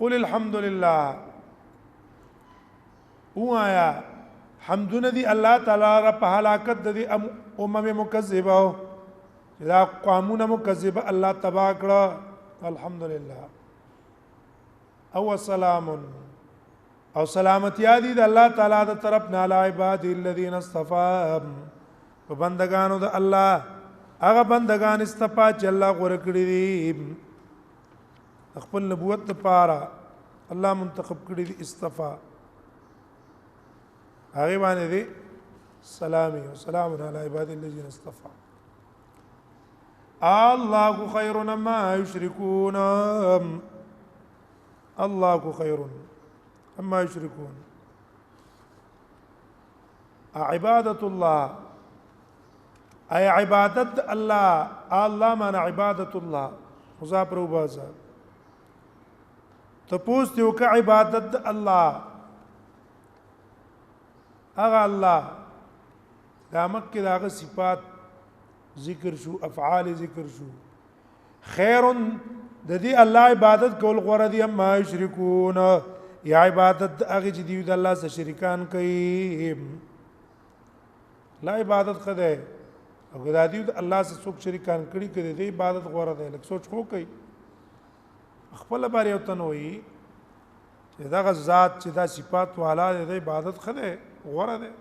قل الحمد لله وایا حمدونه دی الله تعالی رب هلاکت دی مکذبه دا قومونه مکذبه الله تبا کړه الحمدلله او سلام او سلامتی دی د الله تعالی د طرف نه علی عباد الذین اصطفى بندگانو د الله هغه بندگان استفا چې الله غوړه کړی دي خپل نبوت لپاره الله منتخب کړی دي استفا هغه باندې دي سلامي او سلام علی عباد الذین اصطفى الله خير مما يشركون الله خير مما يشركون عبادة الله اي عبادت الله الله معنا عبادت الله مضاف روبازا تپوس دیو کا عبادت الله اغه الله دا مکه داغه صفات ذکر شو افعال ذکر شو خیر د دې الله عبادت کول غوړه دي اما یشرکون یا عبادت هغه چې دی د الله سره شریکان کوي لا عبادت خدای او دا دی الله سره څوک شریکان کړي کړي دې عبادت غوړه ده لکه سوچ خو کوي خپل بار یو تنوي چې دا ذات چې دا صفات والا دې عبادت خدای غوړه ده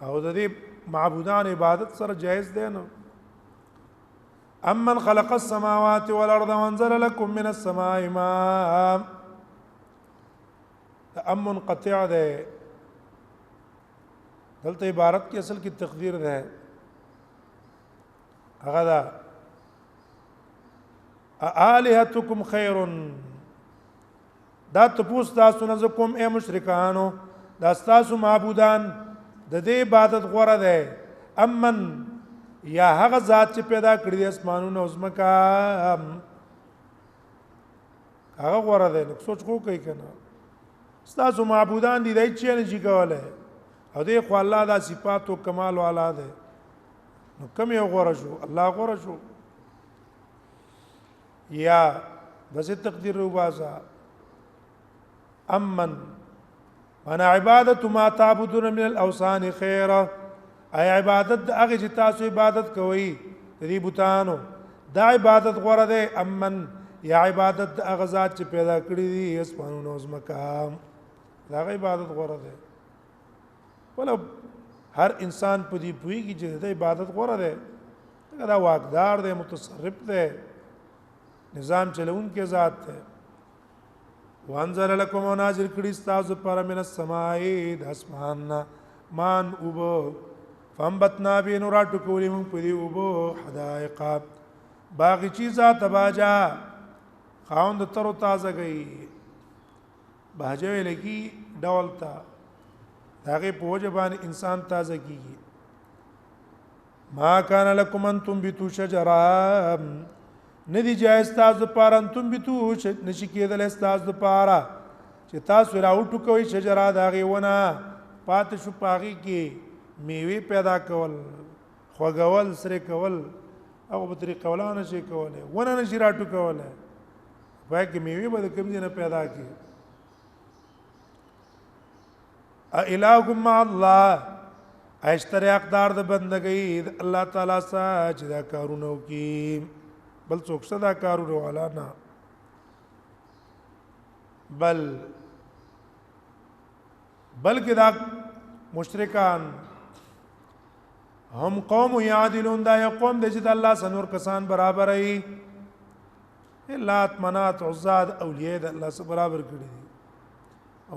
او د دې معبودان عبادت سره جائز ده نو امن خلق السماوات والارض وانزل لكم من السماء ماء امن قطع ده دلته عبارت کی اصل کی تقدیر ده هغه دا الہتکم خیر دا تپوس تاسو نه کوم اے مشرکانو دا تاسو معبودان د دې عبادت غوړه ده امن یا هغه ذات چې پیدا کړی د اسمانونو او زمکا هغه غوړه ده نو سوچ کو کوي کنه تاسو معبودان دي دای چې نه شي کوله او دې خو الله دا صفات او کمال والا ده نو کوم یو غوړه شو الله غوړه شو یا بس تقدیر وباسا امن انا عبادت ما تعبدون من الاوثان خيره اي عبادت هغه چې تاسو عبادت کوئ دې بوتانو دا عبادت غوړه ده امن یا عبادت هغه ذات چې پیدا کړی دي اسمانونو او زمکا دا عبادت غوړه ده ولا هر انسان په دې پويږي چې د عبادت غوړه ده دا واقدار ده متصرف ده نظام چلون کې ذات ده وانزل لكم ونازل کړي استاذ پر من السماء د اسمان مان وب فانبتنا به نورات کولی من پدی وب حدائق باغچیزا تباجا خاوند تر تازه گئی بهجه لکی ډولتا داغه پوجبان انسان تازه کیږي ما کان لكم ان تنبتوا شجرا ندی جایز تاسو پر انتم بتو نشی کېدل تاسو لپاره چې تاسو راوټو کوي شجره داغه ونه پات شو پاغي کې میوه پیدا کول خوګول سره کول او په طریقه ولانه شي کوله ونه نشی راټو کوله وای کې میوه به کوم دینه پیدا کی ا الہکم مع الله اشتری اقدار د بندګۍ الله تعالی سره چې دا کارونه کوي بل څوک صدا کارونه والا نه بلکې دا مشرکان هم قوم یعدلون دا یو قوم د چې الله سنور کسان برابر ای لات منات عزاد اولیاء د الله سره برابر کړی دي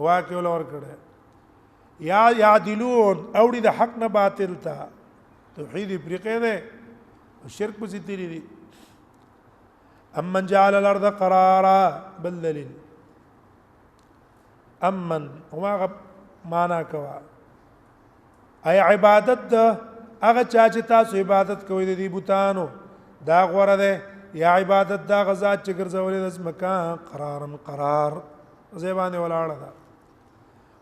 واکه ولور کړه یا یعدلون اوړي د حق نه باطل تا توحید پرې ده او شرک په ستیری دي امن جعل الارض قرارا بل دلیل امن هما معنا کوا ای عبادت هغه چا چې تاسو عبادت کوئ د دې بوتانو دا غوړه ده یا عبادت دا غزا چې ګرځولې د مکان قرار زبانه ولاړه ده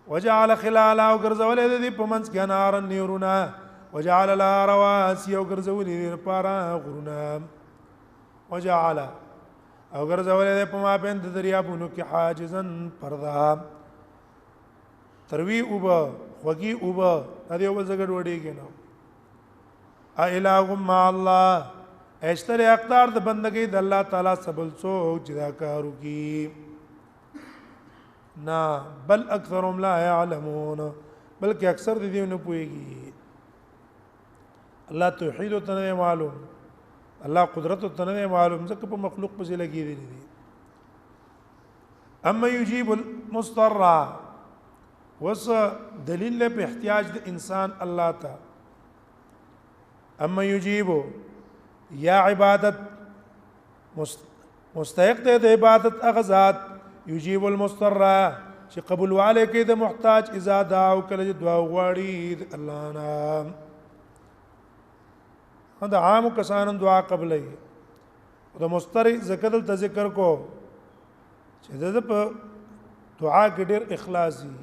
وجعل خلال او ګرځولې د دې په منځ کې نار نیورونه وجعل لا رواسي او ګرځولې د پاره غرونه وجعل او ګرځولې ده په ما بین د دریابونو کې حاجزن پردا تروي اوبه خوږي اوبه د یو بل زګړ وړيږي نو الہ مع الله اشتری اقدار د بندګۍ د الله تعالی سبل څوک چې دا کارو کی نا بل اکثرهم لا يعلمون بلکې اکثر دې نه پويږي الله توحید ته نه معلوم الله قدرت ته نه معلوم ځکه په مخلوق په لګي دي اما يجيب المضطر وس دلیل په احتیاج د انسان الله ته اما يجيب یا عبادت مستحق د عبادت اغزاد يجيب المضطر چې قبول والے کې د محتاج اذا دعا او کله دعا غواړي الله نه دا عام کسانو دعا قبلې د مستری ذکر ذکر کو چې د په دعا کې ډېر اخلاصي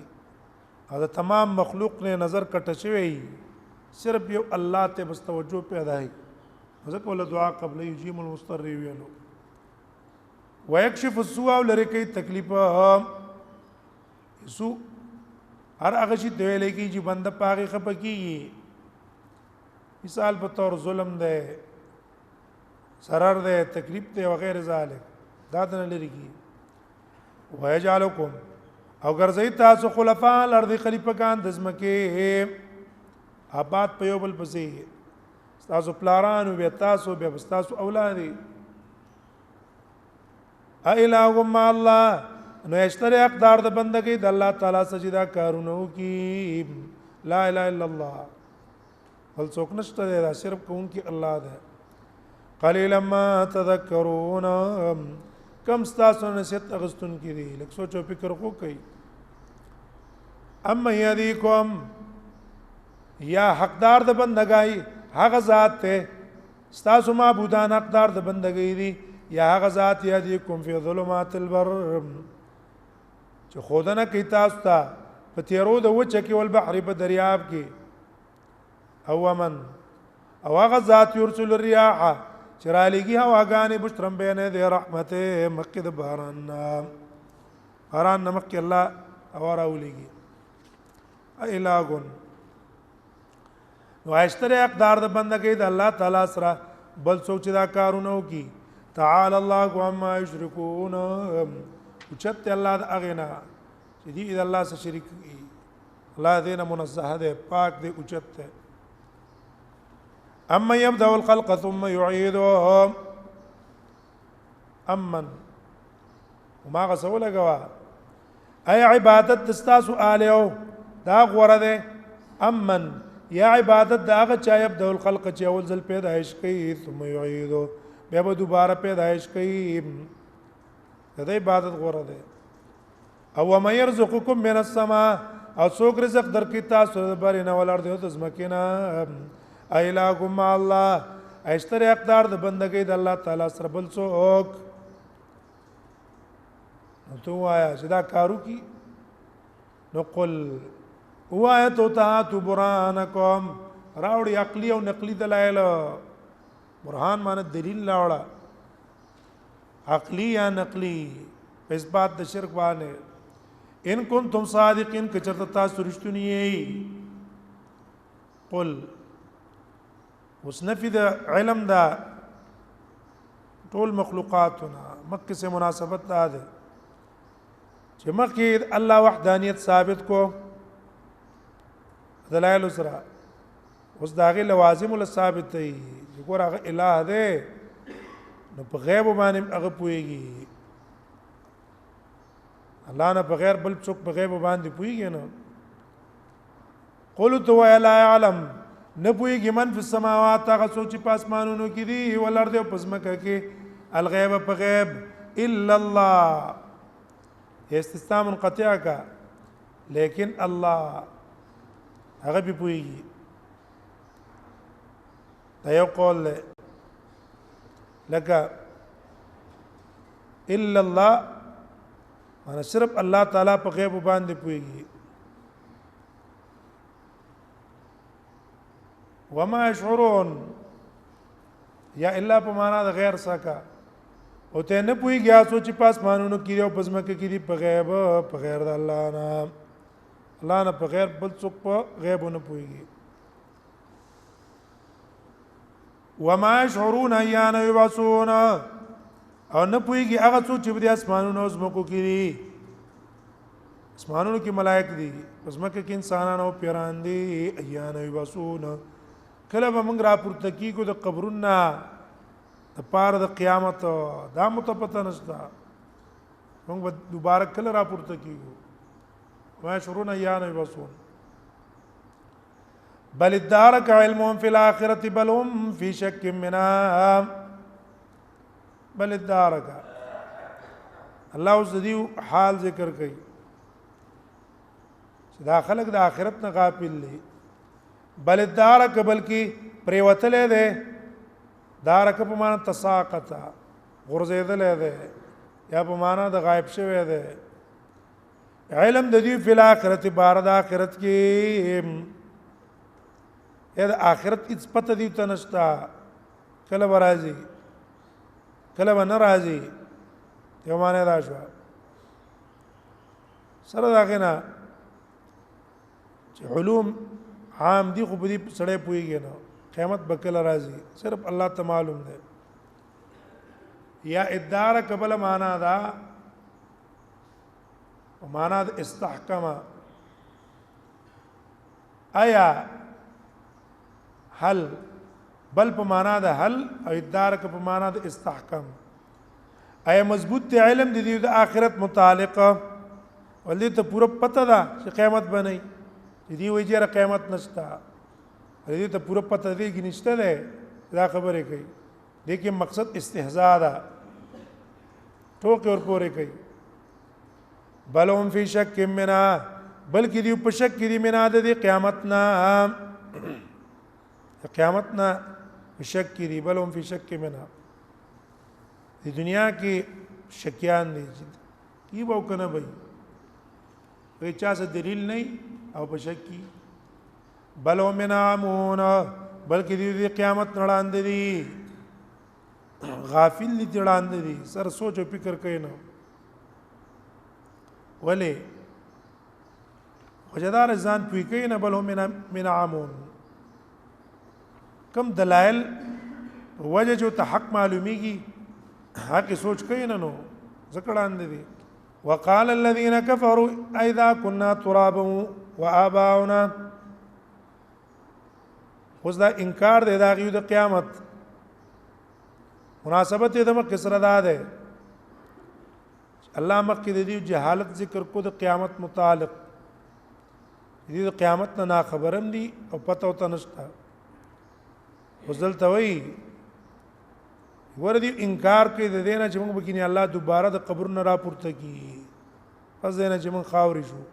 او د تمام مخلوق نه نظر کټ شوی صرف یو الله ته بس توجه پیدا هي ځکه ول دعا قبل یجیم المستر ویلو ويكشف السوء لری کوي تکلیف سو هر هغه شي دی لګي چې بنده پاغي خپکیږي مثال په تور ظلم ده سرر ده تکلیف ده وغیرہ ذالک دا نه لريږي ويجعلكم او ګرځي تاسو خلفاء الارض خلیفګان د زمکه آباد په یو بل پسې تاسو پلارانو به تاسو به تاسو اولادي الہ مع الله نو اشتری اقدار د بندګۍ د الله تعالی سجدا کارونو کی لا اله الا الله بل څوک نشته دا صرف کون کی الله ده قلیلا ما تذکرون کم تاسو نصیحت اغستون کی دي لکه سوچو فکر کو کوي اما یذیکم یا حقدار د بندګۍ هغه ذات ته تاسو معبودان حقدار د بندګۍ دي یا هغه ذات یذیکم فی ظلمات البر چې خودنه کی تاسو ته په تیرو د وچه کې ول بحر په دریاب کې او من او هغه ذات یرسل الرياح چرالیږي هواګانې بشرم بینه د رحمته مکه د باران نمک الله اور اولیږي الہون نو اشتری اقدار د بندګۍ د الله تعالی سره بل څوک چې دا کارونه کوي تعالی الله عما یشرکون اوچت الله د اغنا چې دې د الله سره شریک الله دې نه منزه ده پاک دې اوچت ده اما يبدا الخلق ثم يعيده امن وما غسول غوا اي عبادت تستاسو اليو دا غوره ده امن یا عبادت دا هغه چا يبدا الخلق چې اول ځل پیدائش کوي ثم يعيده بیا به دوباره پیدائش کوي دا عبادت غوره ده او ما يرزقكم من السماء او څوک رزق درکې تاسو د بارینه ولر دی د زمکینا الہکم مع الله اشتری اقدار د بندګۍ د الله تعالی سره بل څوک نو تو آیا چې دا کارو کی نو قل وایا تو تا برهانکم راوړي عقلی او نقلی دلایل برهان معنی دلیل لاوړه عقلی یا نقلی اثبات د شرک باندې ان کنتم صادقین کچرتا تاسو رښتونی قل وسنفذ علم دا ټول مخلوقاتنا مکه سے مناسبت ده چې مکه الله وحدانیت ثابت کو دلائل سره اوس داغه لوازم ول ثابت دی ګور هغه الہ ده نو په غیب باندې هغه پويږي الله نه بغیر بل څوک په غیب باندې پويږي نه قلت ولا يعلم نبويږي من في السماوات هغه څوک چې په اسمانونو کې دي ولر دی په ځمکه کې الغیب په غیب الا الله استثناء منقطع کا لیکن الله هغه به پويږي دا یو قول لکه الا الله انا صرف الله تعالی په غیب باندې پويږي وما يشعرون یا الا په معنا د غیر سکا او ته نه پويږي سوچ پاس مانونو کې او پزمکه کې دی په غیب په غیر د الله نه الله نه په غیر بل څوک په غیب نه پويږي وما يشعرون ايان يبعثون او نه پويږي هغه څوک چې د اسمانونو او زمکو کې دي اسمانونو کې ملائک دي زمکه کې انسانان او پیران دي ايان يبعثون کله به موږ را پورته کیږو د قبرونو د پاره د قیامت دا متپته نشته موږ به دوباره کله را پورته کیږو ما شرون ایان یبصون بل ادارک علمهم فی الاخرة بل هم فی شک منها بل ادارک الله زدی حال ذکر کوي دا خلق د آخرت نه غافل دي بل ادارک بلکی پریوتلې ده دارک په معنا تساقطا غرزیدلې ده یا په معنا د غایب شوی ده علم د دې په آخرت بار د آخرت کې یا د آخرت هیڅ پته دی ته نشتا کله راځي کله نه راځي یو معنا دا شو سره دا غنا چې علوم عام دي خو په دې سړې پويږي نه قیامت بکل راځي صرف الله ته معلوم ده یا اداره قبل معنا دا معنا د استحکام آیا حل بل په معنا د حل او اداره په معنا د استحکام آیا مضبوط علم د دې د آخرت متعلقه ولې ته پوره پته ده چې قیامت بنئ دې وایي چې قیامت نشته دې ته پوره پته دی کې نشته ده دا خبره کوي لیکن مقصد استهزاء ده ټوکې ور پورې کوي بل هم فی شک منها بلکې دې په شک کې دي منها د قیامت نه قیامت نه شک کې دي بل هم فی شک منها د دنیا کې شکیان دي کی به کنه وای وای چا څه دلیل نه او په شک کې بل هم نامون بلکې دې قیامت نړاند دي غافل دي نړاند دي سر سوچ او فکر کوي نه ولې وجدار ځان پوي کوي نه بل هم نامون کم دلائل وجه جو ته حق معلومیږي حق سوچ کوي نه نو ذکران دي وقال الذين كفروا اذا كنا ترابا وآباؤنا اوس دا انکار دی دا غیو د قیامت مناسبت دې د مکه سره ده الله مکه دې جهالت ذکر کو د قیامت متعلق دې د قیامت نه خبرم دي او پته وته نشته وزلته وی ور دې انکار کوي د دې نه چې موږ بکینه الله دوباره د قبر نه را پورته کی پس دې نه چې موږ خاوري شو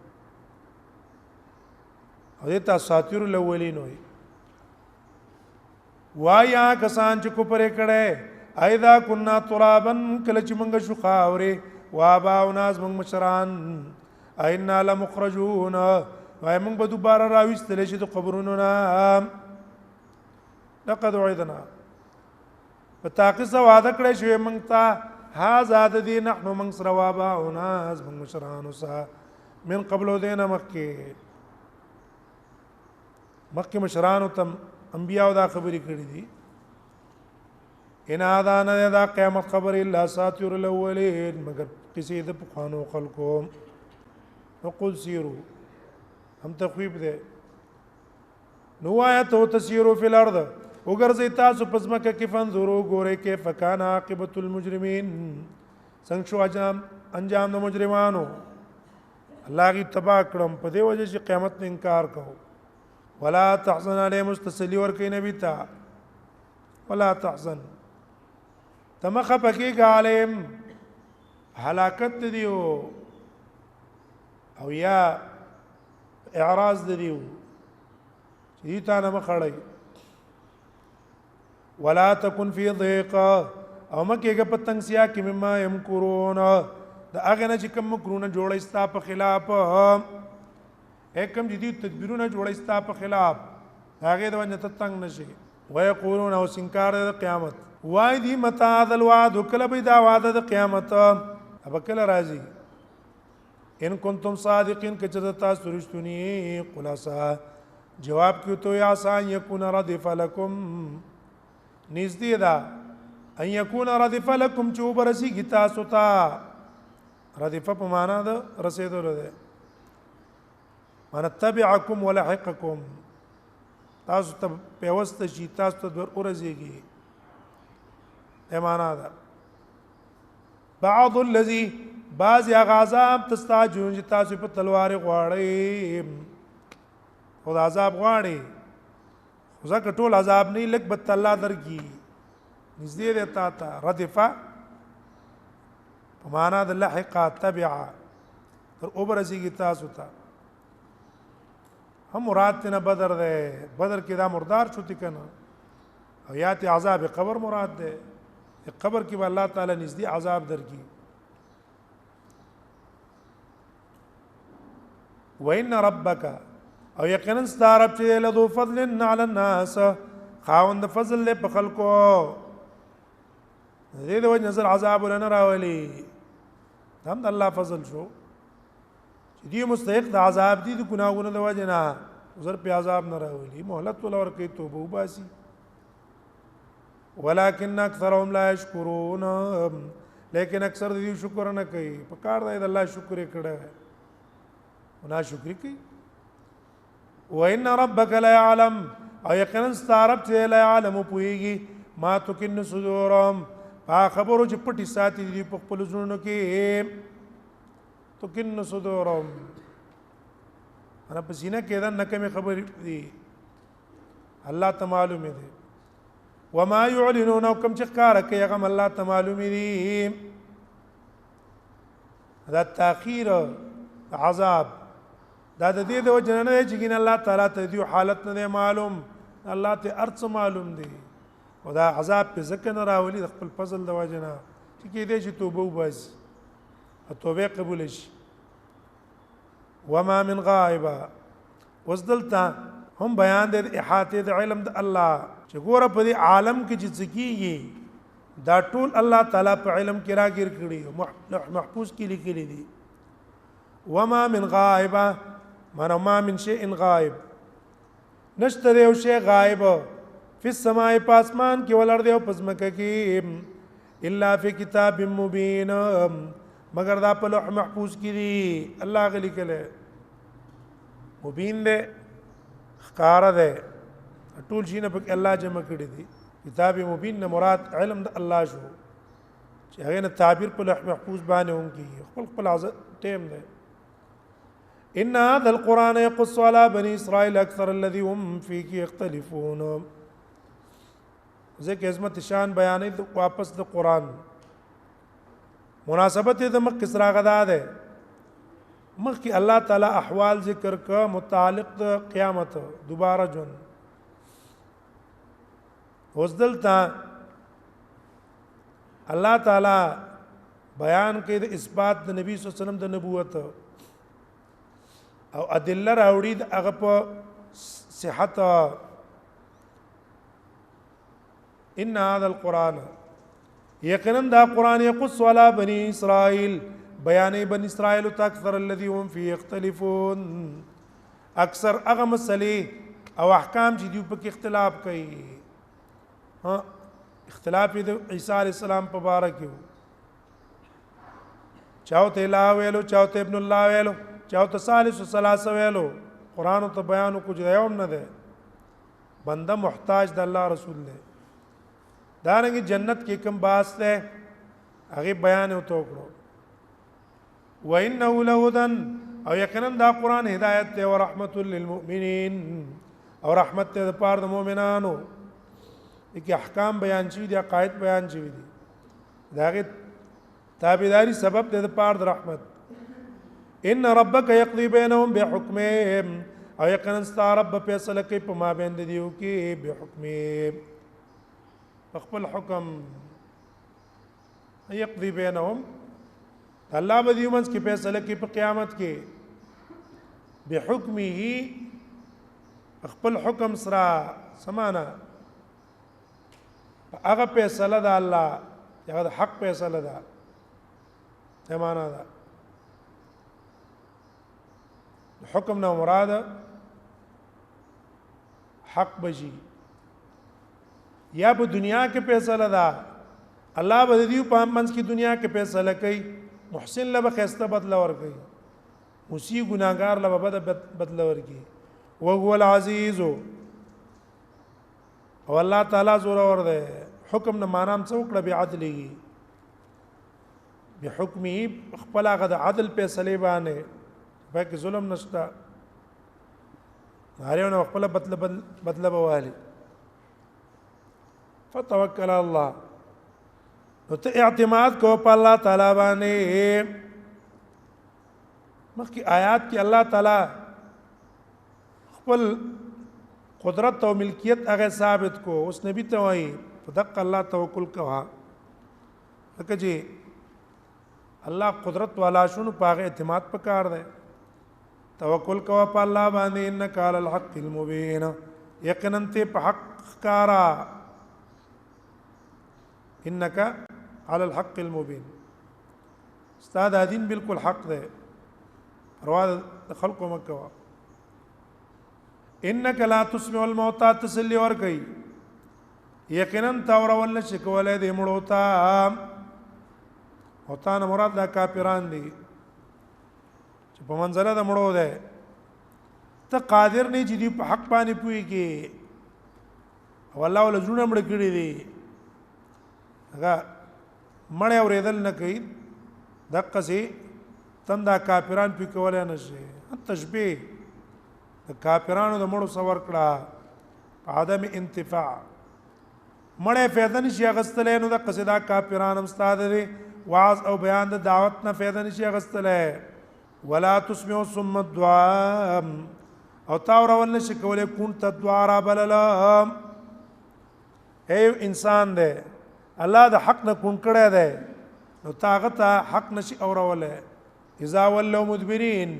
او دې تاسو ساتیر الاولین وي وایا کسان چې کو پرې کړه اېدا کنا ترابن کله چې موږ شو خاوري وابا ناز موږ مشران اینا لمخرجون وای موږ به دوباره راويستل شي د قبرونو نه لقد وعدنا فتاقص وعده کړی شوی موږ ته ها زاد دي نحنو موږ سره وابا ناز موږ مشران وسا من قبل دین مکه مشران تم انبیاء دا خبرې کړې دي ان هذا نه دا قیامت خبر الا ساتر الاولین مگر کسی د پخوانو خلقو وقل سیرو هم تخویب ده نو آیت او تسیرو فی الارض وګرځي تاسو پزماکه کې فنظرو ګوره کې فکان عاقبت المجرمین څنګه شو انجام د مجرمانو الله کی تباہ کړم په دې وجه چې قیامت نه انکار کوو ولا تحزن علی مستسلی ورکی نبی تا ولا تحزن تمخ پکی عالم هلاکت دیو او یا اعراض دیو چې تا نه مخړی ولا تکن فی ضیق او مکیګه پتنګسیا کې مما یمکرون دا هغه نه چې کوم مکرونه جوړه استا په خلاف کم جدید تدبیرونه جوړه استا په خلاف هغه د باندې تنگ نشي ويقولون او سنکار د قیامت وای دی متى هذا الوعد کله به دا وعده د قیامت اب کله راځي ان کنتم صادقین کچته تاسو رښتونی خلاصہ جواب کیو تو یا سان یکون ردف لكم نزدې دا ان یکون ردف لكم چوبرسی کی تاسو ته ردف په معنا د رسیدلو ده من تبعکم ولحقکم تاسو ته پیوست شي تاسو ته ور ورزيږي معنا ده بعض الذي بعض غذاب تستعجلون چې تاسو په تلوار غواړئ خو عذاب غواړئ خو ځکه ټول عذاب نه لګ بت الله درګي نږدې ده تا ته ردفه په معنا د لحق تبع تر اوبرزيږي تاسو ته هم مراد نه بدر ده بدر کې دا مردار شوتی کنه او یات عذاب قبر مراد ده قبر کې به الله تعالی نږدې عذاب درکې وان ربک او یقینا ستارب چې له ذو فضل علی الناس خاوند فضل له په خلکو دې د وجه نظر عذاب لنا راولي هم د الله فضل شو چې دې مستحق د عذاب دي د ګناهونو د وجه نه زر په عذاب نه راولي مهلت ولور کوي توبه وباسي ولكن اکثرهم لا يشكرون لیکن اکثر دې شکر نه کوي په کار دی د الله شکر یې کړه ونا شکر کوي وان ربك لا يعلم او یقینا ستارب چې لا يعلم پويږي ما تكن صدورهم خبرو چې پټي ساتي دي په خپل ژوند کې تكن صدورهم انا په سینه کې دا نکمه خبر دي الله ته معلوم دي وما يعلنون كم چخکار کوي هغه الله ته معلوم دي دا تاخير عذاب دا د دې د وجه نه چې ګین الله تعالی ته دی حالت نه معلوم الله ته ارڅ معلوم دي او دا عذاب په ځکه نه راولي د خپل فضل د وجه نه چې کې دې چې توبه وباسي او توبه قبول شي وما من غائبه وصدلتا هم بیان د احاطه د علم د الله چې ګوره په دې عالم کې چې څکیږي دا ټول الله تعالی په علم کې راګر کړی محفوظ کې لیکلي دي وما من غائبه ما من شيء غائب نشته یو شی غائب فی السماء پاسمان کې ولر دی او پزمکه کې الا فی کتاب مبین مگر دا په لوح محفوظ کې دي الله غلی کله مبین ده ښکار ده ټول شي نه په الله جمع کړی دي کتاب مبین نه مراد علم د الله شو چې هغه نه تعبیر په لوح محفوظ باندې هم کې خپل خپل ټیم ده ان هذا القران يقص على بني اسرائيل اكثر الذي هم فيه يختلفون ذکر عظمت شان بیانې واپس د قران مناسبت د مخ کسرا غدا ده مخ کی الله تعالی احوال ذکر کا متعلق د قیامت دوباره جون وزدلتا الله تعالی بیان کې د اثبات د نبی صلی الله علیه وسلم د نبوت او ادله راوړي د هغه په صحت ان هذا القران یقینا دا قران یقص على بني اسرائيل بیان بني اسرائيل اکثر الذي هم فيه يختلفون اکثر هغه مسلې او احکام چې دوی په کې اختلاف کوي ها اختلاف د عیسی علی السلام په باره کې چاوته لا ویلو چاوته ابن الله ویلو چاوته ثالث ثلاثه ویلو قران ته بیان کو جوړوم نه ده بنده محتاج د الله رسول له دارنګ جنت کې کوم باس ده هغه بیان وته کړو وانه لهدن او یقینا دا قران هدایت ته او رحمت للمؤمنین او رحمت ته د پاره د مؤمنانو کې احکام بیان شوی دي عقاید بیان شوی دي داغه تابعداري سبب د پاره د رحمت ان ربک یقضي بینهم بحکمه او یقینا ستا رب فیصله کوي په ما بین دیو کې بحکمه خپل حکم یقضي بینهم الله به دیو منځ کې فیصله کوي په قیامت کې بحکمه خپل حکم سره سمانا هغه فیصله د الله هغه حق فیصله ده څه معنا ده حکم نه مراد حق بشي یا په دنیا کې فیصله ده الله به دې په منځ کې دنیا کې فیصله کوي محسن له خسته بدل ورکوي مسیء ګناګار له بدل ورکوي وهو العزیز او الله تعالی زور ور ده حکم نه معنا هم څوک به عدل به حکمه خپل هغه د عدل فیصله باندې باقي ظلم نشتا هريونه خپل بدل بواله فتوکل الله نو ته اعتماد کو په الله تعالی باندې مخکې آیات کې الله تعالی خپل قدرت او ملکیت هغه ثابت کو اوس نبی ته وایي فدق الله توکل کوا لکه جی الله قدرت والا شنو پاغه اعتماد پکار دی توکل کوا په الله باندې انک علی الحق المبین یقینا ته په حق کارا انک علی الحق المبین استاد دین بالکل حق ده پروا خلق مکوا انک لا تسمع الموتى تسلی ور کوي یقینا تاور ول شکولې دې مړو تا او تا نه مراد دا کافران دي چې په منځله د مړو ده ته قادر نه چې دی په حق باندې پويږي والله ول زړه مړ کړی دي هغه مړ اورېدل نه کوي دغه سي تندا کافران پی کولای نشي تشبيه د کافرانو د مړو سور کړه عدم انتفاع مړې فایده نشي غستلې نو د قصدا کافرانو استاد دي واعظ او بیان د دعوت نه فایده نشي غستلې ولا تسمع ثم الدعاء او تاور ول نشي کولای کون تدعا را بللا اے انسان دے الله د حق نه کون کړه ده نو طاقت حق نشي اوروله اذا ولوا مدبرين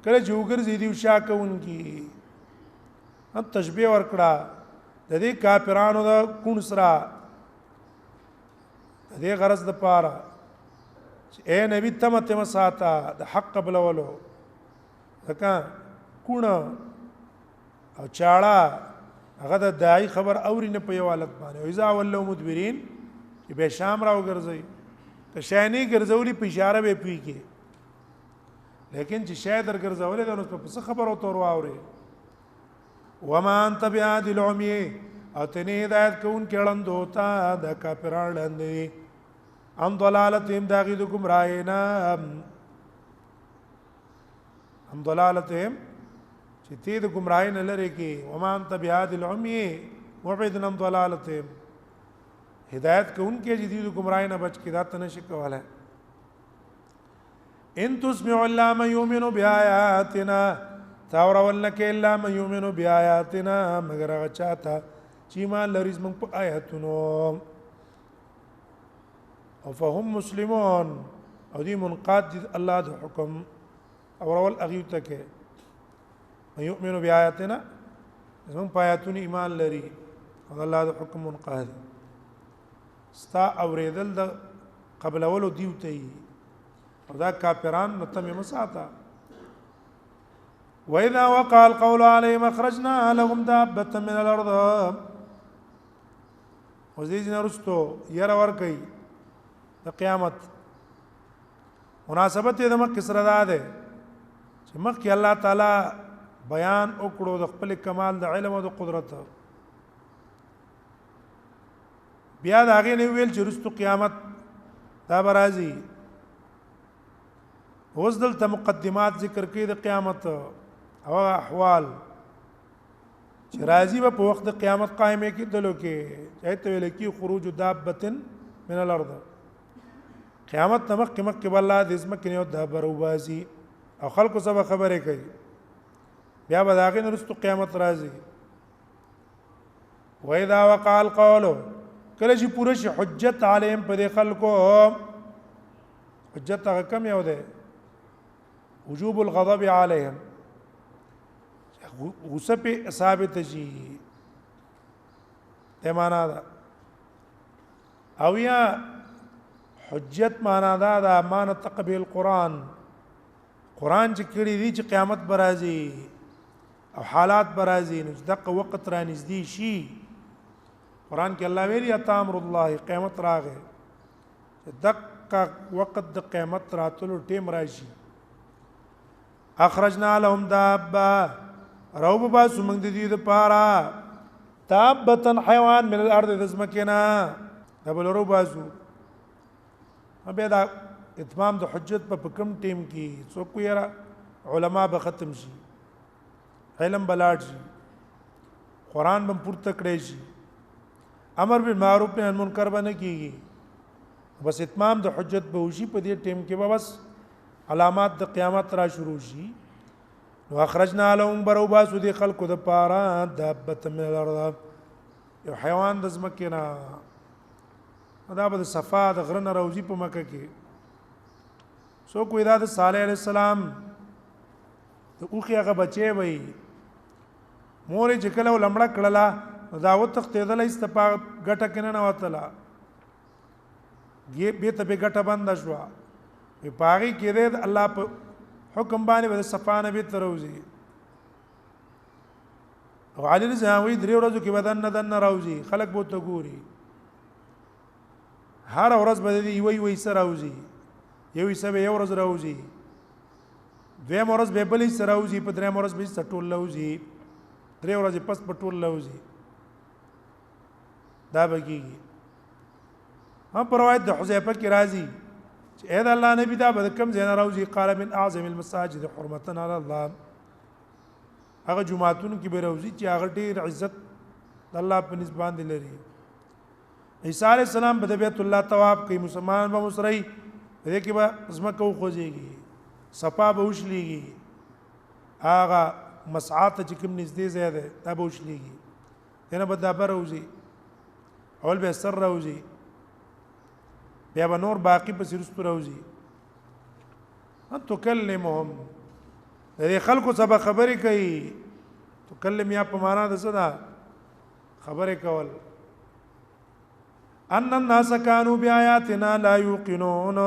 کله چې وګرځي دی شاکونکي هم تشبيه ورکړه د دې کافرانو د کون سره د دې غرض د پاره اے نبی تمته مساتا د حق قبل ولو ځکه کون او چاړه هغه د دای خبر اوري نه په یو حالت باندې اذا ولوا مدبرين چې به شام راو ګرځي که شانی ګرځولي په اشاره به پی کې لیکن چې شاید درګرځولې د نو په څه خبرو تور واوري وما انت بیاد العمی او تنه هدایت کون کړهند ہوتا د کافرانو لاندې ام ضلالتهم داغي د گمراهینا ام ضلالتهم چې تی د گمراهی نه لري کې وما انت بیاد العمی وبعدن ام ضلالتهم هدایت کون کې جدید گمراهی نه بچ کې دا تنه کوله ان تسمع الا من يؤمن بآياتنا تاور ولک الا من يؤمن بآياتنا مگر هغه چاته چې ما لریز موږ په آیاتونو او فهم مسلمون او دي منقاد الله د حکم او ول اغیوته کې من يؤمن بآياتنا زمون په آیاتونو ایمان لري او الله د حکم منقاد ستا اوریدل د قبل اولو دیوته او دا کافران نتمه مساتا واذا وقع القول عليهم اخرجنا لهم دابه من الارض وزيدنا رستو ير ور کوي د قیامت مناسبت د مکه سره ده چې مکه الله تعالی بیان وکړو د خپل کمال د علم او د قدرت بیا دا غي نه ویل چې رستو قیامت دا برازي اوس دلته مقدمات ذکر کړي د قیامت او احوال چې راځي په وخت د قیامت قائمه کې دلو کې چاته ویل کې خروج دابه من الارض قیامت تمخ کې مکه بل الله د اسم کې نو د بروبازي او خلکو سبا خبره کوي بیا به داغه نرستو قیامت راځي واذا وقع القول کله چې پوره شي حجت علیهم په دې خلکو حجت هغه کم یو ده وجوب الغضب عليهم غصه په ثابت شي ته معنا ده او یا حجت معنا دا د امانت تقبل قرآن چې کړي دي چې قیامت برازي او حالات برازي نو دغه وخت را نږدې شي قرآن کې الله ویلي اتا امر الله قیامت راغی دغه وخت د قیامت راتلو ټیم راشي اخرجنا لهم دابه روب باسو موږ د دې لپاره دابه حیوان من الارض د زمکنا دبل روب باسو بیا دا اتمام د حجت په کوم ټیم کې څوک یې علما به ختم شي علم بلاړ شي قرآن به پورته کړی شي امر بالمعروف نهی عن منکر باندې کیږي بس اتمام د حجت به وشي په دې ټیم کې به بس علامات د قیامت را شروع شي نو اخرجنا لهم بروباسو دي خلقو د پارا دابه من الارض یو حیوان د زمکنا دا به د صفا د غرنه روزي په مکه کې سو کوی دا د صالح علیہ السلام د اوخي هغه بچي وي مور چې کله لمړه کړلا دا وتختیدل استپا غټه کنه نه وتلا به ته به غټه بند شو په پاغي کې د الله په حکم باندې د صفا نبی تروزي او علي رضاوي درې ورځې کې بدن راوزي خلک بو ته ګوري هر ورځ به دی وی سره راوزي یو حساب یو ورځ راوزي دویم ورځ به بلې سره راوزي په دریم ورځ به ټول راوزي درې ورځې پس په ټول راوزي دا بګيږي هم پر روایت د حذیفه کې راځي چې اې د الله نبی دا به کم زین راوزي قال من اعظم المساجد حرمتا علی الله هغه جمعهتون کې به راوزي چې هغه ډیر عزت د الله په نسبت باندې لري عیسی علیہ السلام په بیت الله طواف کوي مسلمان به مسری دې کې به زمکه خوځيږي صفا به وشليږي هغه مسعات چې کوم نږدې ځای ده دا به وشليږي دنه به دا بروزي اول به سر راوزي بیا به نور باقی په سرستو راوزي ان تکلمهم دې خلکو سبا خبرې کوي تکلم یا په معنا د څه ده خبرې کول ان الناس كانوا بآياتنا لا يوقنون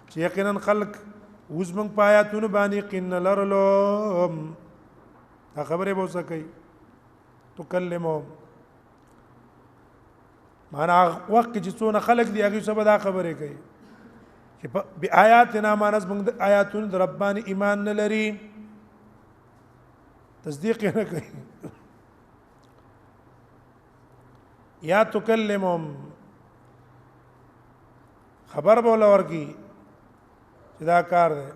چې یقینا خلق وزمن پایاتونه باندې قن لرلو دا خبره به وسکي تکلمهم معنا وخت چې څونه خلق دی هغه سبا دا خبره کوي چې بآياتنا مانس موږ آیاتونه د رباني ایمان نه لري تصدیق نه کوي یا تکلمهم خبر بوله ورکی چې دا کار دی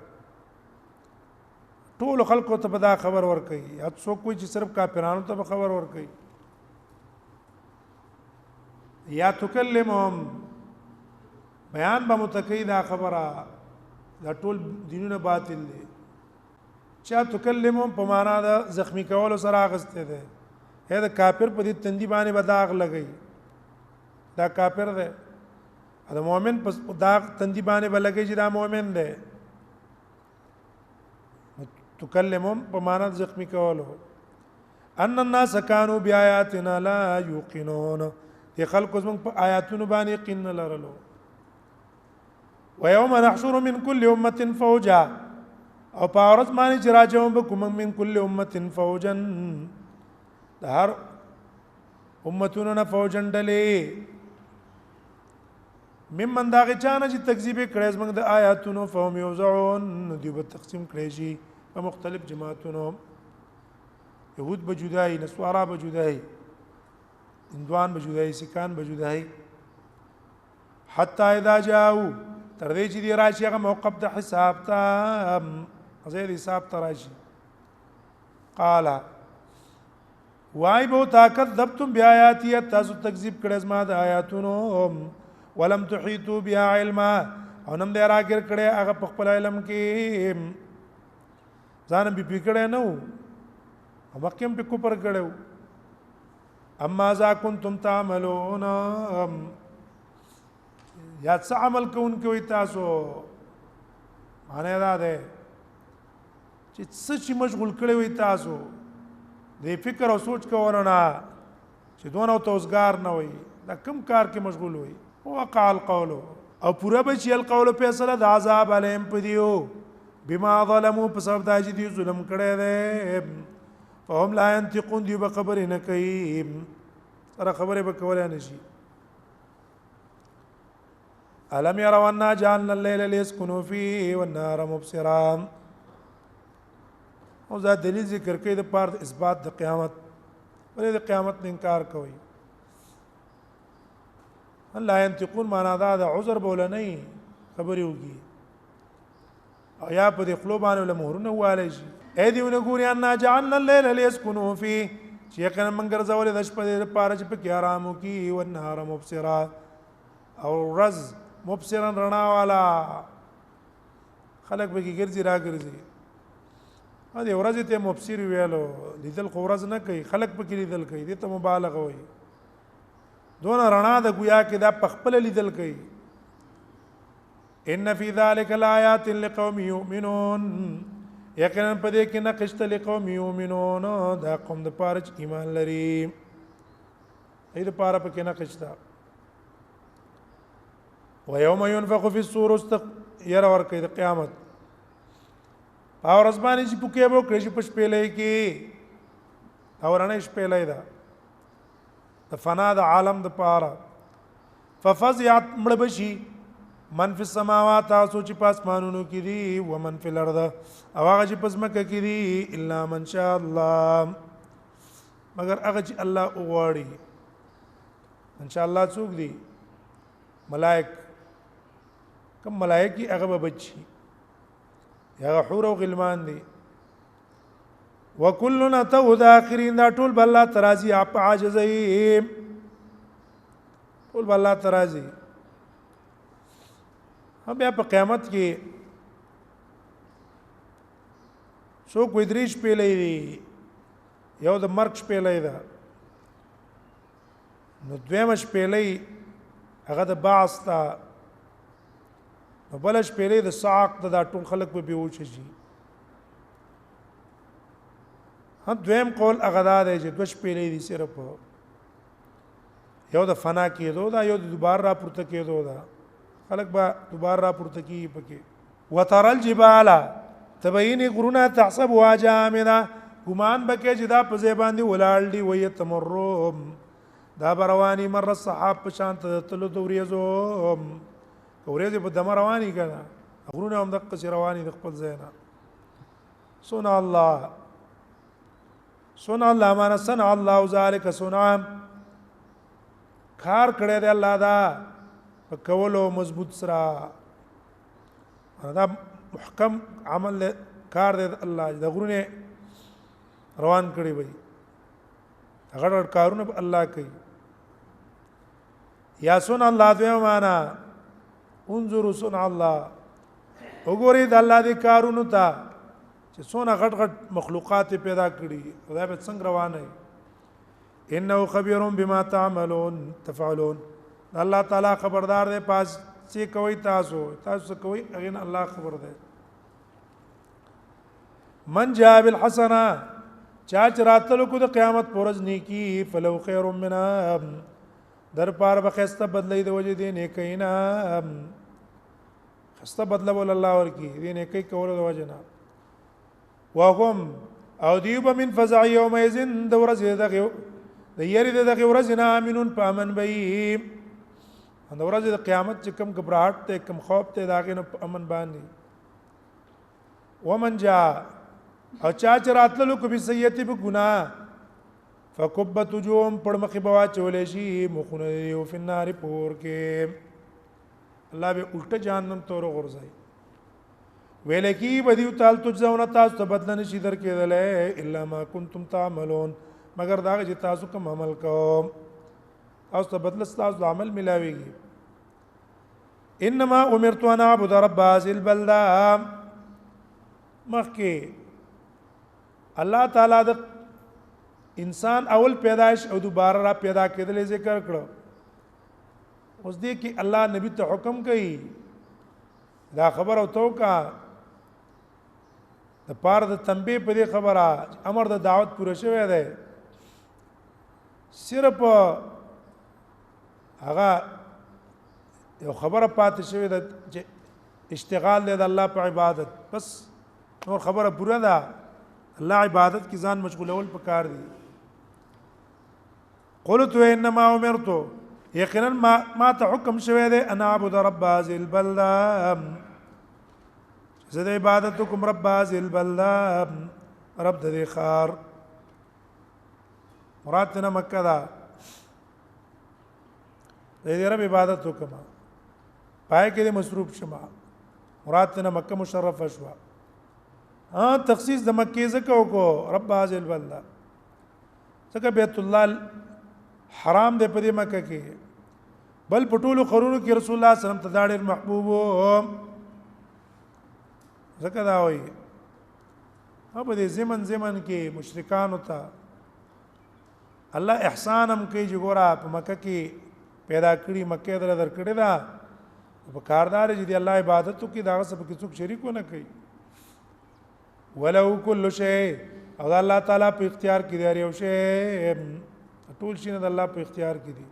ټول خلکو ته دا خبر ورکي یا څوک کوئی چې صرف کافرانو ته خبر ورکي یا تکلمهم بیان به متکی دا خبره دا ټول دینونه باطل دي چا تکلمهم په معنا دا زخمی کول سره اغسته ده دا کافر په دې تندی باندې بداغ لګي دا کافر ده دا مؤمن په داغ تندی باندې بلګي چې دا مؤمن ده تکلمهم په معنا زخمی کولو ان الناس كانوا بآياتنا لا يوقنون دي خلق زمون په آیاتونو باندې یقین لرلو ويوم نحشر من كل امه فوجا او پاورت باندې چې راځم به کوم من كل امه فوجا د هر امتونو نه فوجن ډلې ممن دا غچانه چې تکذیب کړي زمنګ د آیاتونو فهم یوزعون دی به تقسیم کړي شي په مختلف جماعتونو يهود به جدای نصارا به جدای هندوان به جدای سکان به جدای حتی اذا جاءوا تر دې چې دی راشي هغه موقف د حساب ته غیر حساب ته راشي قال وای بو طاقت ذبتم بیااتی تاسو تکذیب کړه زما د آیاتونو ولم تحيطوا بها علما او نم دې راګر کړه هغه په خپل علم کې ځان به پکړه نو او مکم په کوپر کړه اما ذا کنتم تعملون یا څه عمل کوونکې تاسو معنی دا ده چې څه چې مشغول کړي وي تاسو دې فکر او سوچ کوونه چې دونه توسګار نه وي دا کم کار کې مشغول وي وقع القول او پورا بچی القول فیصله د عذاب علیم پدیو بما ظلموا بسبب دا چې دی ظلم کړی دی فهم لا ينطقون دی به خبرې نه کوي سره خبرې به کولای نشي الم يروا انا جعلنا الليل ليسكنوا فيه والنهار مبصرا او دا دلیل ذکر کوي د پاره اثبات د قیامت ولې د قیامت نه انکار کوي لا ينطقون معنا دا د عذر بوله نه خبرې وږي او یا په دې خلو باندې له مهرونه والی شي اې دیونه ګوري ان جعلنا الليل ليسكنوا فيه چې کنه منګر زول د شپې لپاره چې په کې آرام وکي او النهار مبصرا او رز مبصرا رڼا والا خلق به کې ګرځي را ګرځي ا دې ورځ ته مبصر ویلو لیدل خو ورځ نه کوي خلق په کې لیدل کوي دې ته مبالغه وایي دون رڼا د گویا کې دا پخپل لیدل کوي ان فی ذلک الآیات لقوم یؤمنون یقینا په دې کې نقشت لقوم یؤمنون دا قوم د پاره چې ایمان لري دې لپاره په کې نقشت و یوم ينفخ فی الصور ير ور کې د قیامت او رزبانی چې پوکې وو کړي چې پښپېلې کې او رانه شپېلې ده د فنا د عالم د پاره ففزعت مړبشي من فی السماوات تاسو چې پاسمانونو کې دي و من فی الارض او هغه چې پسمکه کې دي الا من شاء الله مگر هغه چې الله وغواړي ان شاء الله څوک دي ملائک کوم ملائکی هغه به بچي یا حور او غلمان دي وکلنا تو داخرین دا ټول بل الله ترازی اپ عاجزی ټول بل الله ترازی هم بیا په قیامت کې څوک ودریش پیلې دي یو د مرګ شپېلې ده نو دویمه شپېلې هغه د بعث تا نو بل شپېلې د صاعق د ټول خلق په بیوچ شي هم دویم قول هغه دا دی چې دوه شپېلې دي صرف یو د فنا کېدو دا یو د دوباره را پورته کېدو دا خلق به دوباره را پورته کیږي پکې وترى الجبال تبین غرونه تحسبها جامده ګمان بکې چې دا په ځای باندې ولاړ دي وي تمرم دا برواني مر الصحاب په شانت تلو دوریزو اورېږي په دمر رواني کړه غرونه هم د قص رواني د خپل ځای نه سنا الله معنا سنا الله ذالک سنا کار کړی دی الله دا په کولو مضبوط سره دا محکم عمل کار دی الله د غرونه روان کړی وي هغه کارونه الله کوي یا سنا الله دوی معنا انظروا صنع الله وګورئ د الله د کارونو ته چې څونه غټ غټ مخلوقات پیدا کړي خدای به څنګه روانه انه خبير بما تعملون تفعلون الله تعالی خبردار دی پاس چې کوي تاسو کوي هغه الله خبر دی من جاء بالحسنه چا چراتلو کو د قیامت پرز نیکی فلو خیر منها در پار بخسته بدلی د وجه دی نیکینا خسته بدله ول الله ورکی دی نیکی کول د وجه نه وهم او دیوب من فزع یوم یذن د ورځ دغه د یری دغه ورځ نه امنون پامن بی د ورځ د قیامت چې کم غبرات ته کم خوف ته داغه نه امن باندې ومن جاء او چا چراتلو کو به سیئتی په ګناه فکبت وجوم پړ مخې بوا چولې شي مخونه یو فنار پور کې الله به الټه جهنم تور غورځي ویل کی بدیو تعال تجزون تاسو ته بدل نشي درکېدل الا ما کنتم تعملون مگر دا چې تاسو کوم عمل کوم تاسو ته بدل تاسو عمل ملاويږي انما امرت ان اعبد رب هذه البلده مخکې الله تعالی د انسان اول پیدائش او دوباره را پیدا کېدل ذکر کړو اوس دې کې الله نبی ته حکم کوي دا خبر او توکا د پاره د تنبیه په دې خبره امر د دعوت پوره شوی دی صرف هغه یو خبره پاتې شوې ده چې اشتغال دی د الله په عبادت بس نور خبره پوره ده الله عبادت کی ځان مشغولول پکار دي قلت انما امرت یقینا ما ته حکم شوی دی ان اعبد رب هذه البلده زه د عبادت کوم رب هذه البلده رب د دې خار مراد نه مکه ده د دې رب عبادت وکما پای کې مصروف شمه مراد نه مکه مشرفه شو تخصیص د مکه زکه کو رب هذه البلده ځکه بیت الله حرام دی په دې مکه کې بل پټولو خرونو کې رسول الله صلی الله علیه وسلم ته ډېر محبوب ځکه دا وایي په دې زمن کې مشرکان وتا الله احسان هم کوي چې ګوره په مکه کې پیدا کړی مکه در کړی دا په کاردار چې دی الله عبادت کوي دا څه په څوک شریک نه کوي ولو کل شی او الله تعالی په اختیار کې دی یو شی ټول شي د الله په اختیار کې دي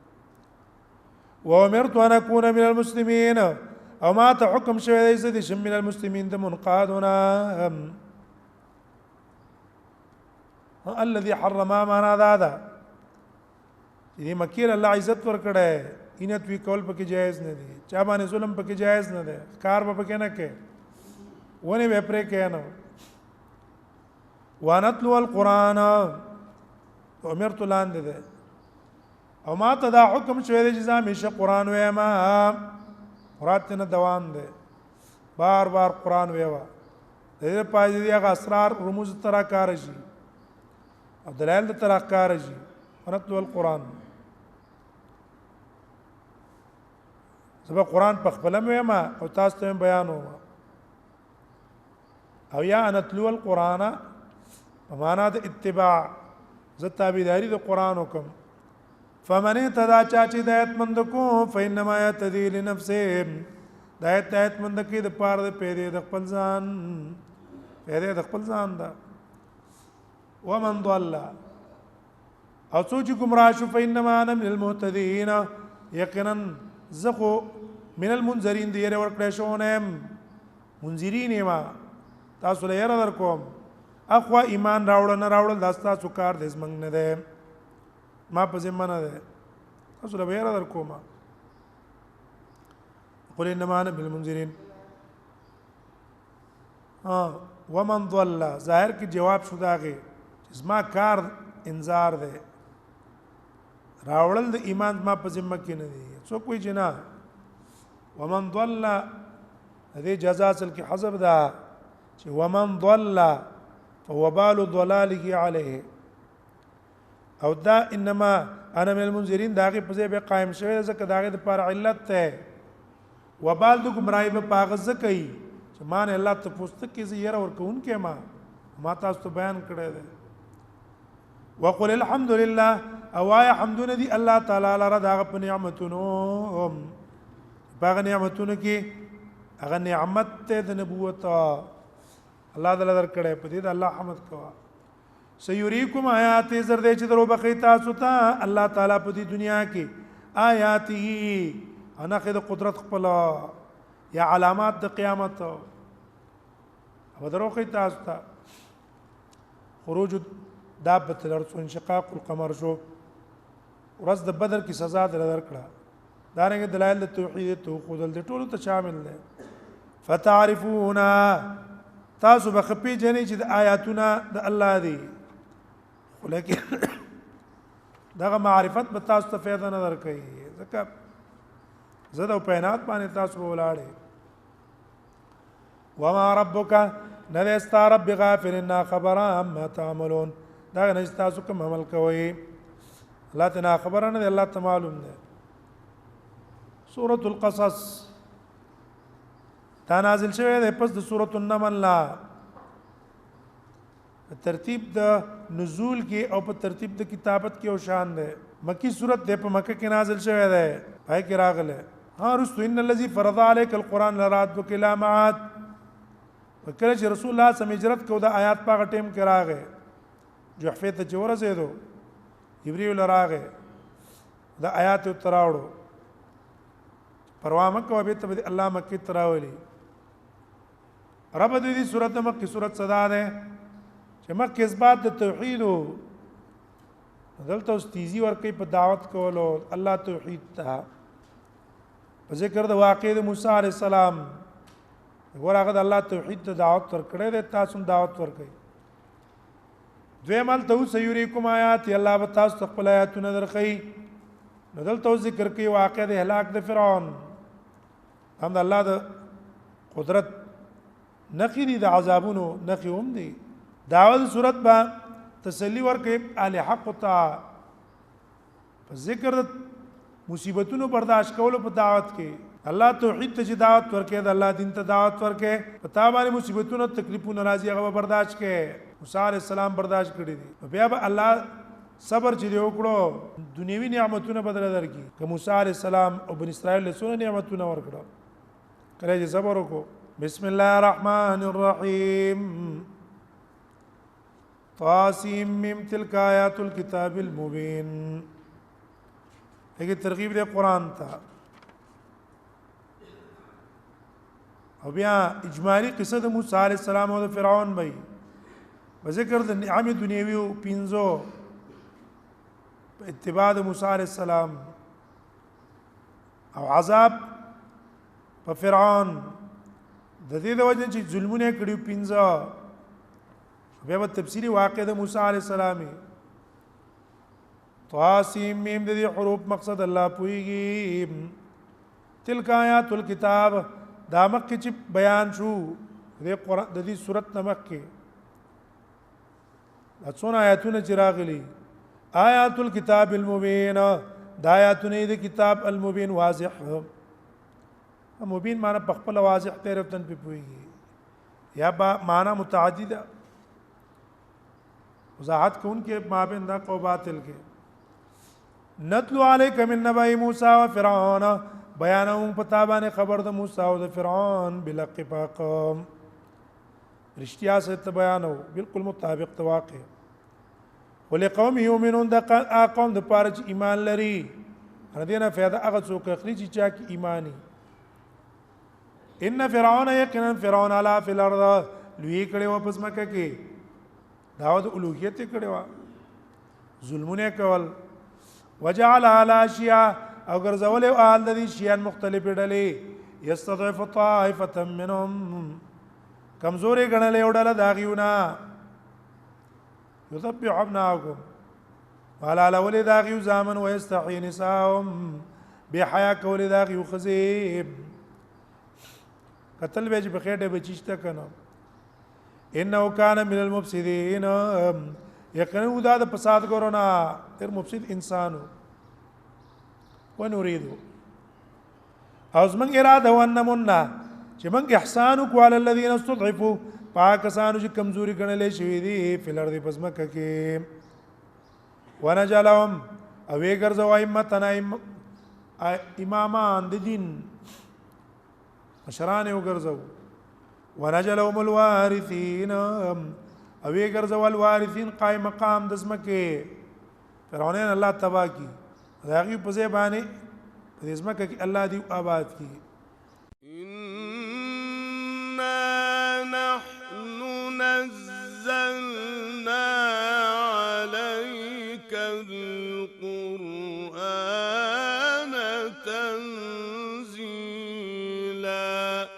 وامرت ان اكون من المسلمين او ما ته حکم شوی دی چې شم من المسلمين د منقادنا الذي حرم ما نادا دې مکیر الله عزت ور کړه اینت وی کول پکې جایز نه دي چا باندې ظلم پکې جایز نه ده کار به پکې نه کې ونه به پرې کې نه وانتلو القرآن امرت لاندې ده او ما ته دا حکم شوی دی چې همیشه قرآن وایم مراد نه دوام ده بار بار قرآن ویوا دې پای دې هغه اسرار رموز ترا کار شي او دلایل ترا کار شي ونتلو القرآن سبا قرآن په خپل وایم او تاسو ته بیانوم او یا نتلو القرآن معنا د اتباع ز تابعداري د قرآن حکم فمن تدا چاچی دایت مند کو فینما یتدی لنفسه دایت مند کی د پاره د پیری د خپل ځان پیری د خپل ځان دا ومن ضل او سوچ گمراه شو فینما انا من المهتدین یقینا زخو من المنذرین دی ور کړه شو نه منذرین ما تاسو له ير در کوم اخوا ایمان راوړل نه راوړل داستا څوکار دې زمنګ نه ده ما په ذمہ نه ده تاسو له ير در کوم قل انما انا بالمنذرين ومن ضل ظاهر کی جواب شو داغه اسما کار انذار ده راوړل د ایمان ما په ذمہ کې نه دي څوک وی جنا ومن ضل هذه جزاء کې حذف ده چې ومن ضل فوبال ضلاله عليه او دا انما انا من المنذرين داغه په ځای به قائم شوی ځکه داغه د پر علت ته وبال د گمراهی په پاغز کوي چې مان الله ته پوښتنه کوي زیره ور کوون کې ما تاسو ته بیان کړی دی وقل الحمد لله او یا حمدونه دی الله تعالی لره داغه په نعمتونو باغ نعمتونو کې هغه نعمت ته د نبوت الله تعالی درکړې په دې د الله حمد کوا سيريكم آیات زر دې چې درو بخې تاسو ته الله تعالی په دې دنیا کې آیاته انا خد قدرت خپل یا علامات د قیامت او درو خې تاسو ته خروج دابه الارض انشقاق القمر شو ورځ د بدر کی سزا درکړه دارنګ دلایل د توحید ته خودل د ټولو ته شامل دي فتعرفون تاسو بخپی جنې چې د آیاتونه د الله دی ولیکن دغه معرفت به تاسو ته فایده نه درکړي ځکه زده او پینات باندې تاسو ولاړې وما ربک نذستا رب غافلنا خبر ما تعملون دا نه تاسو کوم عمل کوي الله تعالی خبر نه الله تعالی معلوم ده سورۃ القصص دا نازل شوی ده پس د سورۃ النمل لا ترتیب د نزول کې او په ترتیب د کتابت کې او شان ده مکی سورۃ ده په مکه کې نازل شوی ده پای کې راغله رسول ان الذي فرض عليك القران لرادك الى معاد وکړه چې رسول الله سم هجرت کو د آیات په ټیم کې راغې جحفه ته جوړه زیدو جبرئیل راغې د آیات تراوړو پروا مکه به ته الله مکه تراولي رب دې سورۃ مکه سورۃ صدا ده چې مکه اثبات د توحید دلته استیزی ورکې په دعوت کولو الله توحید ته په ذکر د واقع د موسی علی السلام ورغه د الله توحید ته دعوت ورکړې ده تاسو دعوت ورکړئ دویمال ته سيريكم آیات الله به تاسو خپل آیاتونه درخی دلته ذکر کوي واقع د هلاک د فرعون هم د الله د قدرت نقی د عذابونو نقی هم دي داود صورت با تسلی ورکې ال حق تا ذکر مصیبتونو برداشت کولو په دعوت کې الله توحید ته دعوت ورکې د الله دین ته دعوت ورکې پتا باندې مصیبتونو تکلیفونو راځي هغه برداشت کې موسی علی السلام برداشت کړی دي بیا به الله صبر چې دی وکړو دنیوي نعمتونه بدل درکې که موسی علی السلام او بنی اسرائیل له څو نعمتونه ورکړو کله چې صبر وکړو بسم الله الرحمن الرحیم طاسیم میم تلک آیات الكتاب المبین هغه ترغیب دی قران ته او بیا اجمالی قصه د موسی علی السلام او د فرعون بای په ذکر د نعم دنیوي او پینځو اتباع د موسی علی السلام او عذاب په فرعون د دې د وجه چې ظلمونه کړي پینځه بیا په تفسیری واقع د موسی علی السلام طاسیم میم د دې حروف مقصد الله پويږي تلک آیات الكتاب دا مکه چې بیان شو د قرآن د دې سورۃ مکه دا څونه آیاتونه چې راغلي آیات الكتاب المبین دا آیاتونه د کتاب المبین واضح مبین معنی په خپل واضح تیرفتن په پويږي یا با معنی متعدده وضاحت کون کې مابین دا کو باطل کې نتلو علیک من نبأ موسی و فرعون بیانهم پتا باندې خبر د موسی او د فرعون بلقفاق رشتیا سره بیانو بالکل مطابق واقع ولقوم یؤمنون د قوم د پاره چې ایمان لري ردینا فایده هغه څوک اخلي چې چا کې ایمانی ان فرعون یقینا فرعون علا فی الارض لوی کړي و پس مکه کې داود الوهیت کړي و ظلمونه کول وجعل على اشیاء او ګرځول او آل د شیان مختلف ډلې یستضعف طائفه منهم کمزوري غنلې وړل داغیونه یذبح ابناءکم وعلى الاول داغیو زامن ويستحيي نساءهم بحیا کول داغیو خزیب قتل به په خېټه بچیشته کنه انه کان من المفسدين یقینا دا د فساد ګورنا تر مفسد انسانو ونريد اوس من اراده ونمنا چې من احسان کو علی الذين استضعفوا پاکستانو چې کمزوري ګڼلې شوې دي فلر دی پسمکه کې ونجلهم او ګرځو ائمتنا امامان د دین مشران یو ګرځو ونجلهم الوارثین او ګرځو الوارثین قائم مقام د اسمکه فرعونین الله تبا کی راغي په ځای باندې په اسمکه کې الله دی آباد کی إنا نحن نزلنا عليك القرآن تنزيلا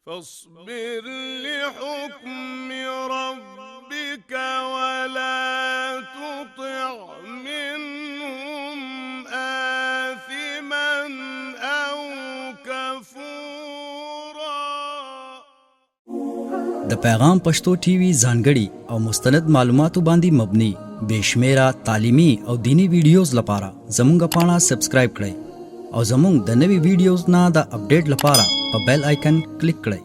فاصبر لحكم ربك ولا تطع منهم آثما أو كفورا. د پیغام پښتو ټي وي ځانګړي او مستند معلوماتو باندې مبني بشمیره تعلیمي او دینی ویډیوز لپاره زموږ پاڼه سبسکرایب کړئ او زموږ د نوي ویډیوز نه د اپډیټ لپاره په بیل آیکن کلیک کړئ.